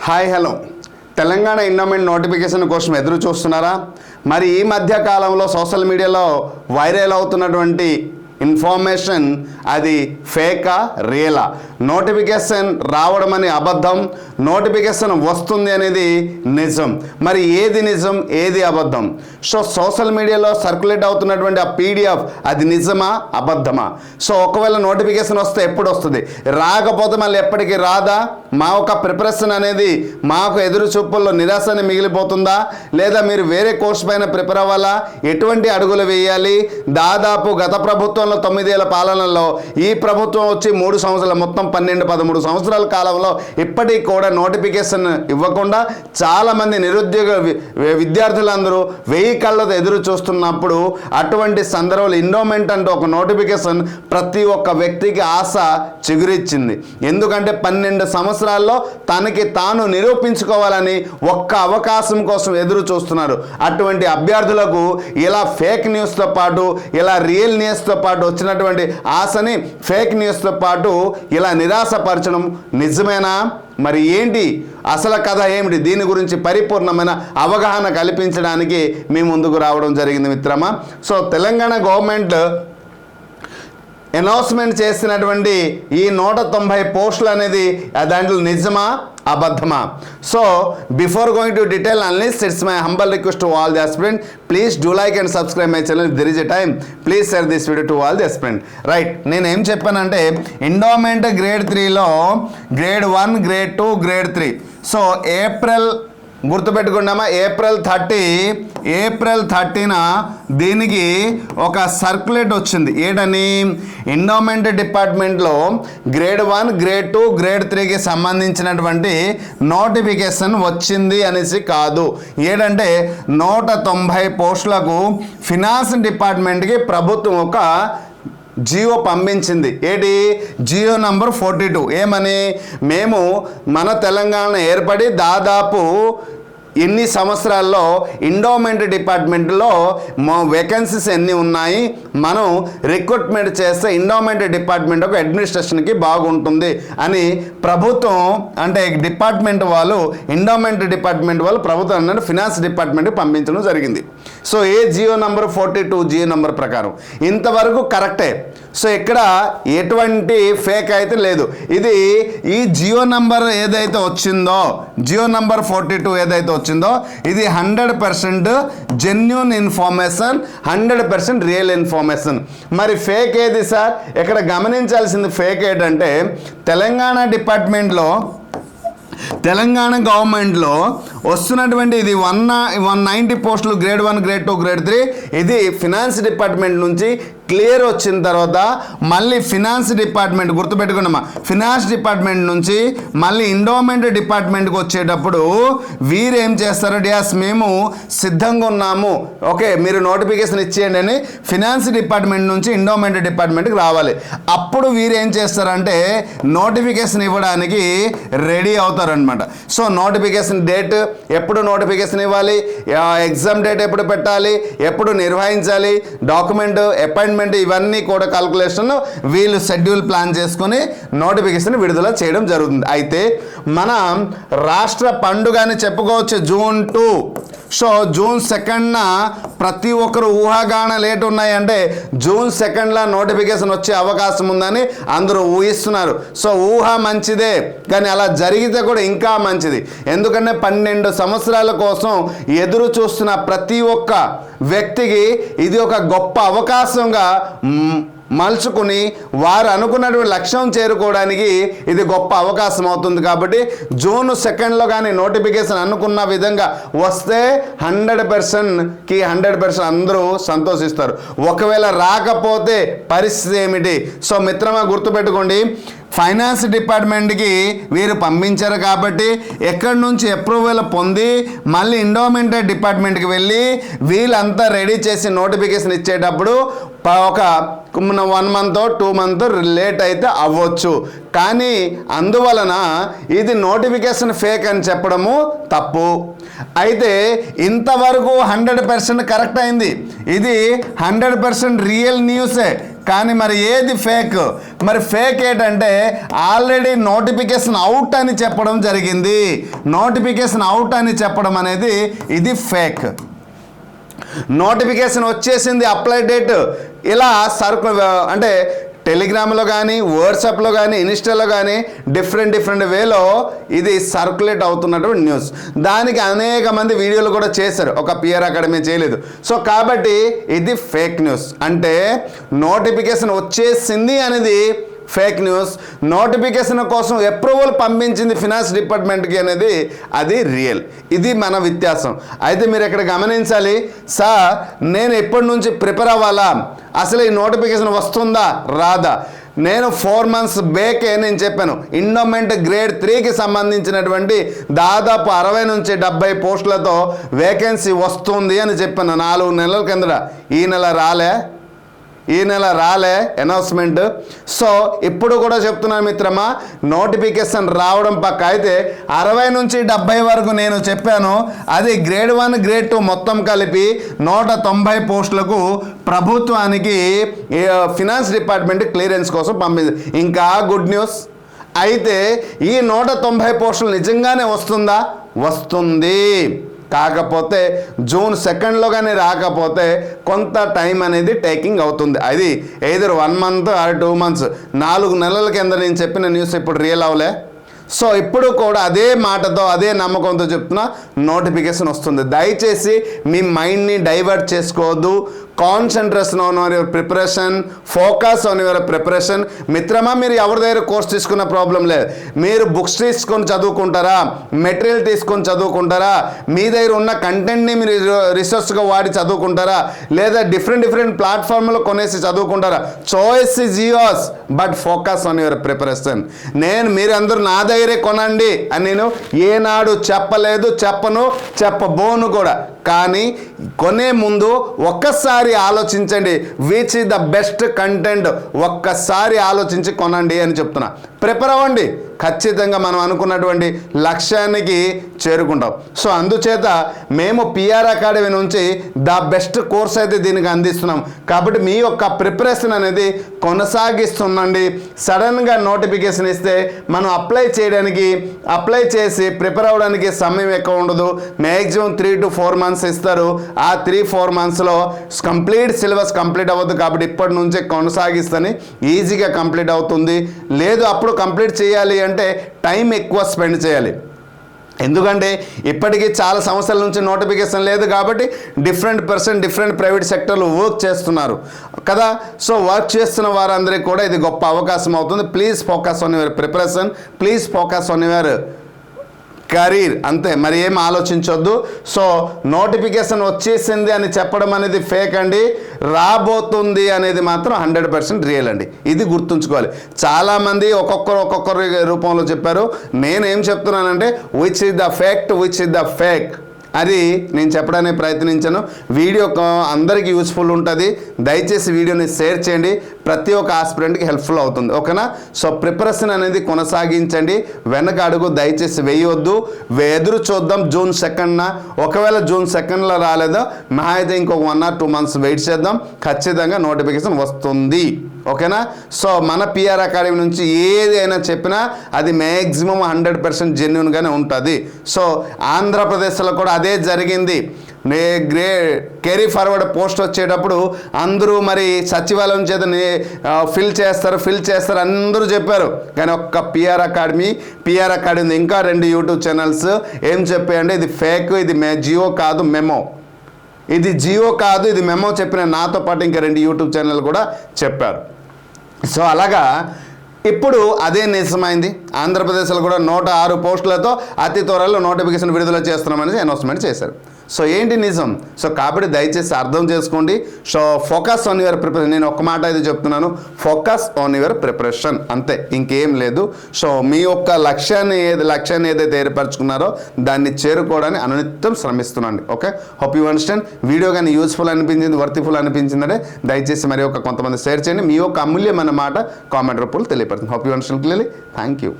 Hi hello Telangana endowment notification కోసం ఎదురు చూస్తున్నారా? మరి ఈ మధ్య కాలంలో సోషల్ మీడియాలో వైరల్ అవుతున్నటువంటి ఇన్ఫర్మేషన్ అది ఫేకా రియలా? నోటిఫికేషన్ రావడం అని అబద్ధం, నోటిఫికేషన్ వస్తుంది అనేది నిజం. మరి ఏది నిజం ఏది అబద్ధం? సోషల్ మీడియాలో సర్క్యులేట్ అవుతున్నటువంటి ఆ పీడిఎఫ్ అది నిజమా అబద్ధమా? ఒకవేళ నోటిఫికేషన్ వస్తే ఎప్పుడు వస్తుంది, రాకపోతే మళ్ళీ ఎప్పటికీ రాదా? మా ఒక ప్రిపరేషన్ అనేది మాకు ఎదురు చూపుల్లో నిరాశని మిగిలిపోతుందా? లేదా మీరు వేరే కోర్స్ పైన ప్రిపేర్ అవ్వాలా? ఎటువంటి అడుగులు వేయాలి? దాదాపు గత ప్రభుత్వంలో 9 ఏళ్ల పాలనలో ఈ ప్రభుత్వం వచ్చి 3 సంవత్సరాలు, మొత్తం 12-13 సంవత్సరాల కాలంలో ఇప్పటికి కూడా నోటిఫికేషన్ ఇవ్వకుండా చాలామంది నిరుద్యోగ విద్యార్థులందరూ 1000 కళ్ళతో ఎదురు చూస్తున్నప్పుడు అటువంటి సందర్భంలో ఎండోమెంట్ అంటే ఒక నోటిఫికేషన్ ప్రతి ఒక్క వ్యక్తికి ఆశ చిగురిచ్చింది. ఎందుకంటే 12 సంవత్సరాల్లో తనకి తాను నిరూపించుకోవాలని ఒక్క అవకాశం కోసం ఎదురు చూస్తున్నారు. అటువంటి అభ్యర్థులకు ఇలా ఫేక్ న్యూస్తో పాటు ఇలా రియల్ న్యూస్తో పాటు వచ్చినటువంటి ఆశని ఫేక్ న్యూస్తో పాటు ఇలా నిరాశపరచడం నిజమేనా? మరి ఏంటి అసలు కథ ఏమిటి? దీని గురించి పరిపూర్ణమైన అవగాహన కల్పించడానికి మీ ముందుకు రావడం జరిగింది మిత్రమా. తెలంగాణ గవర్నమెంట్ అనౌన్స్మెంట్ చేసినటువంటి ఈ 190 పోస్టులు అనేది దాంట్లో నిజమా అబద్ధమా? Before going to detail analyst, it's my humble request to all the aspirant, please do like and subscribe my channel. There is a time, please share this video to all the aspirant. Right, నేను ఏం చెప్పానంటే endowment grade 3లో grade 1, grade 2, grade 3. April గుర్తుపెట్టుకున్నామా? April 30న దీనికి ఒక circulate వచ్చింది. ఏంటని? ఎండోమెంట్ డిపార్ట్మెంట్లో గ్రేడ్ 1, గ్రేడ్ 2, గ్రేడ్ 3కి సంబంధించినటువంటి నోటిఫికేషన్ వచ్చింది అనేసి కాదు. ఏంటంటే 190 పోస్టులకు ఫినాన్స్ డిపార్ట్మెంట్కి ప్రభుత్వం ఒక జియో పంపించింది. ఏంటి జియో నంబర్ 42? ఏమని? మేము మన తెలంగాణ ఏర్పడి దాదాపు ఎన్ని సంవత్సరాల్లో ఎండోమెంట్ డిపార్ట్మెంట్లో వేకెన్సీస్ ఎన్ని ఉన్నాయి, మనం రిక్రూట్మెంట్ చేస్తే ఎండోమెంట్ డిపార్ట్మెంట్ ఒక అడ్మినిస్ట్రేషన్కి బాగుంటుంది అని ప్రభుత్వం అంటే డిపార్ట్మెంట్ వాళ్ళు, ఎండోమెంట్ డిపార్ట్మెంట్ వాళ్ళు ప్రభుత్వం అంటే ఫినాన్స్ డిపార్ట్మెంట్కి పంపించడం జరిగింది. ఏ జియో నంబర్ 42 జియో నంబర్ ప్రకారం ఇంతవరకు కరెక్టే. ఇక్కడ ఎటువంటి ఫేక్ అయితే లేదు. ఇది ఈ జియో నంబర్ ఏదైతే వచ్చిందో, జియో నంబర్ 42 ఏదైతే వచ్చిందో ఇది 100% జెన్యూన్ ఇన్ఫర్మేషన్, 100% రియల్ ఇన్ఫర్మేషన్. మరి ఫేక్ ఏది సార్? ఇక్కడ గమనించాల్సింది ఫేక్ ఏంటంటే తెలంగాణ డిపార్ట్మెంట్లో, తెలంగాణ గవర్నమెంట్లో వస్తున్నటువంటి ఇది 190 పోస్టులు గ్రేడ్ 1, గ్రేడ్ 2, గ్రేడ్ 3 ఇది ఫినాన్స్ డిపార్ట్మెంట్ నుంచి క్లియర్ వచ్చిన తర్వాత మళ్ళీ ఫినాన్స్ డిపార్ట్మెంట్ గుర్తుపెట్టుకున్నామా, ఫినాన్స్ డిపార్ట్మెంట్ నుంచి మళ్ళీ ఎండోమెంట్ డిపార్ట్మెంట్కి వచ్చేటప్పుడు వీరు ఏం చేస్తారు? డియాస్ మేము సిద్ధంగా ఉన్నాము, ఓకే మీరు నోటిఫికేషన్ ఇచ్చేయండి అని ఫినాన్స్ డిపార్ట్మెంట్ నుంచి ఎండోమెంట్ డిపార్ట్మెంట్కి రావాలి. అప్పుడు వీరు ఏం చేస్తారంటే నోటిఫికేషన్ ఇవ్వడానికి రెడీ అవుతారనమాట. నోటిఫికేషన్ డేట్ ఎప్పుడు నోటిఫికేషన్ ఇవ్వాలి, ఎగ్జామ్ డేట్ ఎప్పుడు పెట్టాలి, ఎప్పుడు నిర్వహించాలి, డాక్యుమెంట్ అపాయింట్మెంట్, ఇవన్నీ కూడా క్యాల్కులేషన్ వీళ్ళు షెడ్యూల్ ప్లాన్ చేసుకొని నోటిఫికేషన్ విడుదల చేయడం జరుగుతుంది. అయితే మన రాష్ట్ర పండుగ అని చెప్పుకోవచ్చు జూన్ 2. జూన్ 2న ప్రతి ఒక్కరు ఊహాగానాలు ఏటు ఉన్నాయంటే జూన్ 2న నోటిఫికేషన్ వచ్చే అవకాశం ఉందని అందరూ ఊహిస్తున్నారు. ఊహ మంచిదే, కానీ అలా జరిగితే కూడా ఇంకా మంచిది. ఎందుకంటే 12 సంవత్సరాల కోసం ఎదురు చూస్తున్న ప్రతి ఒక్క వ్యక్తికి ఇది ఒక గొప్ప అవకాశంగా మలుచుకుని వారు అనుకున్నటువంటి లక్ష్యం చేరుకోవడానికి ఇది గొప్ప అవకాశం అవుతుంది. కాబట్టి జూన్ 2లో కానీ నోటిఫికేషన్ అనుకున్న విధంగా వస్తే 100%కి 100% అందరూ సంతోషిస్తారు. ఒకవేళ రాకపోతే పరిస్థితి ఏమిటి? మిత్రమా గుర్తుపెట్టుకోండి, ఫైనాన్స్ డిపార్ట్మెంట్కి వీరు పంపించారు కాబట్టి ఎక్కడి నుంచి అప్రూవల్ పొంది మళ్ళీ ఎండోమెంట్ డిపార్ట్మెంట్కి వెళ్ళి వీళ్ళంతా రెడీ చేసి నోటిఫికేషన్ ఇచ్చేటప్పుడు ఒక 1 month 2 month లేట్ అయితే అవ్వచ్చు. కానీ అందువలన ఇది నోటిఫికేషన్ ఫేక్ అని చెప్పడము తప్పు. అయితే ఇంతవరకు 100% కరెక్ట్ అయింది. ఇది 100% రియల్ న్యూసే. కానీ మరి ఏది ఫేక్? మరి ఫేక్ ఏంటంటే ఆల్రెడీ నోటిఫికేషన్ అవుట్ అని చెప్పడం జరిగింది. నోటిఫికేషన్ అవుట్ అని చెప్పడం అనేది ఇది ఫేక్. నోటిఫికేషన్ వచ్చేసింది, అప్లై డేట్, ఇలా అంటే టెలిగ్రామ్లో కానీ, వాట్సాప్లో కానీ, ఇన్స్టాలో కానీ డిఫరెంట్ వేలో ఇది సర్క్యులేట్ అవుతున్నటువంటి న్యూస్. దానికి అనేక మంది వీడియోలు కూడా చేశారు, ఒక పిఆర్ అకాడమీ చేయలేదు. సో కాబట్టి ఇది ఫేక్ న్యూస్. అంటే నోటిఫికేషన్ వచ్చేసింది అనేది ఫేక్ న్యూస్, నోటిఫికేషన్ కోసం అప్రూవల్ పంపించింది ఫినాన్స్ డిపార్ట్మెంట్కి అనేది అది రియల్. ఇది మన వ్యత్యాసం. అయితే మీరు ఇక్కడ గమనించాలి, సార్ నేను ఎప్పటి నుంచి ప్రిపేర్ అవ్వాలా, అసలు ఈ నోటిఫికేషన్ వస్తుందా రాదా? నేను 4 months బ్యాకే నేను చెప్పాను, ఎండోమెంట్ గ్రేడ్ 3కి సంబంధించినటువంటి దాదాపు 60 నుంచి 70 పోస్టులతో వేకెన్సీ వస్తుంది అని చెప్పాను 4 నెలల కిందట. ఈ నెల రాలే అనౌన్స్మెంట్. సో ఇప్పుడు కూడా చెప్తున్నాను మిత్రమా, నోటిఫికేషన్ రావడం పక్క. అయితే 60 నుంచి 70 వరకు నేను చెప్పాను, అది గ్రేడ్ 1 గ్రేడ్ 2 మొత్తం కలిపి 190 పోస్టులకు ప్రభుత్వానికి ఫినాన్స్ డిపార్ట్మెంట్ క్లియరెన్స్ కోసం పంపింది. ఇంకా గుడ్ న్యూస్. అయితే ఈ 190 పోస్టులు నిజంగానే వస్తుందా? వస్తుంది. కాకపోతే June 2 కానీ రాకపోతే కొంత టైం అనేది టేకింగ్ అవుతుంది. అది either 1 month or 2 months, 4 నెలల కింద నేను చెప్పిన న్యూస్ ఇప్పుడు రియల్ అవలే. సో ఇప్పుడు కూడా అదే మాటతో అదే నమ్మకంతో చెప్తున్నా, నోటిఫికేషన్ వస్తుంది. దయచేసి మీ మైండ్ని డైవర్ట్ చేసుకోవద్దు. Concentration on your preparation, focus on your preparation. మిత్రమా, మీరు ఎవరి దగ్గర కోర్స్ తీసుకున్న ప్రాబ్లం లేదు. మీరు బుక్స్ తీసుకొని చదువుకుంటారా, మెటీరియల్ తీసుకొని చదువుకుంటారా, మీ దగ్గర ఉన్న కంటెంట్ని మీరు రీసెర్చ్గా వాడి చదువుకుంటారా, లేదా డిఫరెంట్ ప్లాట్ఫామ్లో కొనేసి చదువుకుంటారా? Choice is yours, but focus on your preparation. మీరందరూ నా దగ్గరే కొనండి అని నేను ఏనాడు చెప్పలేదు, చెప్పబోను కూడా. కానీ కొనే ముందు ఒక్కసారి ఆలోచించండి, which is the best content, ఒక్కసారి ఆలోచించి కొనండి అని చెప్తున్నా. ప్రిపేర్ అవ్వండి, ఖచ్చితంగా మనం అనుకున్నటువంటి లక్ష్యానికి చేరుకుంటాం. సో అందుచేత మేము పిఆర్ అకాడమీ నుంచి ద బెస్ట్ కోర్స్ అయితే దీనికి అందిస్తున్నాం. కాబట్టి మీ యొక్క ప్రిపరేషన్ అనేది కొనసాగిస్తుందండి. సడన్గా నోటిఫికేషన్ ఇస్తే మనం అప్లై చేసి ప్రిపేర్ అవ్వడానికి సమయం ఎక్కువ ఉండదు. మ్యాక్సిమం 3 to 4 months ఇస్తారు. ఆ 3-4 monthsలో కంప్లీట్ సిలబస్ కంప్లీట్ అవ్వద్దు. కాబట్టి ఇప్పటి నుంచే కొనసాగిస్తేనే ఈజీగా కంప్లీట్ అవుతుంది. లేదు అప్పుడు కంప్లీట్ చేయాలి అంటే టైం ఎక్కువ స్పెండ్ చేయాలి. ఎందుకంటే ఇప్పటికీ చాలా సంవత్సరాల నుంచి నోటిఫికేషన్ లేదు కాబట్టి డిఫరెంట్ ప్రైవేట్ సెక్టర్లో వర్క్ చేస్తున్నారు కదా. సో వర్క్ చేస్తున్న వారందరికీ కూడా ఇది గొప్ప అవకాశం అవుతుంది. Please focus on your preparation, please focus on your career, అంతే, మరి ఏం ఆలోచించొద్దు. సో నోటిఫికేషన్ వచ్చేసింది అని చెప్పడం అనేది ఫేక్ అండి, రాబోతుంది అనేది మాత్రం 100% రియల్ అండి. ఇది గుర్తుంచుకోవాలి. చాలామంది ఒక్కొక్కరు రూపంలో చెప్పారు. నేనేం చెప్తున్నానంటే which is the fact, which is the fake అది నేను చెప్పడానికి ప్రయత్నించాను. వీడియో అందరికీ యూస్ఫుల్ ఉంటుంది. దయచేసి వీడియోని షేర్ చేయండి, ప్రతి ఒక్క ఆస్పిరెంట్కి హెల్ప్ఫుల్ అవుతుంది. ఓకేనా? సో ప్రిపరేషన్ అనేది కొనసాగించండి, వెనక అడుగు దయచేసి వేయవద్దు. ఎదురు చూద్దాం June 2న. ఒకవేళ June 2లో రాలేదో మా అయితే ఇంకొక 1 or 2 months వెయిట్ చేద్దాం. ఖచ్చితంగా నోటిఫికేషన్ వస్తుంది. ఓకేనా? సో మన పిఆర్ అకాడమీ నుంచి ఏది అయినా చెప్పినా అది మ్యాక్సిమం 100% జెన్యున్గానే ఉంటుంది. సో ఆంధ్రప్రదేశ్లో కూడా అదే జరిగింది. కెరీ ఫార్వర్డ్ పోస్ట్ వచ్చేటప్పుడు అందరూ మరి సచివాలయం చేత ఫిల్ చేస్తారు అందరూ చెప్పారు. కానీ ఒక్క పిఆర్ అకాడమీ ఇంకా 2 యూట్యూబ్ ఛానల్స్ ఏం చెప్పాయంటే ఇది ఫేక్, ఇది జియో కాదు మెమో, ఇది జియో కాదు ఇది మెమో చెప్పిన నాతో పాటు ఇంకా 2 యూట్యూబ్ ఛానల్ కూడా చెప్పారు. సో అలాగా ఇప్పుడు అదే నిజమైంది. ఆంధ్రప్రదేశ్లో కూడా 106 పోస్టులతో అతి త్వరలో నోటిఫికేషన్ విడుదల చేస్తున్నామని అనౌన్స్మెంట్ చేశారు. సో ఏంటి నిజం? సో కాబట్టి దయచేసి అర్థం చేసుకోండి. So focus on your preparation. నేను ఒక్క మాట అయితే చెప్తున్నాను, ఫోకస్ ఆన్ యువర్ ప్రిపరేషన్, అంతే, ఇంకేం లేదు. సో మీ యొక్క లక్ష్యాన్ని ఏదైతే ఏర్పరచుకున్నారో దాన్ని చేరుకోవడానికి అనునిత్యం శ్రమిస్తున్నాండి. Okay, hope you understand. Video కానీ యూస్ఫుల్ అనిపించింది, వర్తిఫుల్ అనిపించిందంటే దయచేసి మరి కొంతమంది షేర్ చేయండి. మీ యొక్క అమూల్యమైన మాట కామెంట్ రూపంలో తెలియపడుతుంది. Hope you understand clearly. Thank you.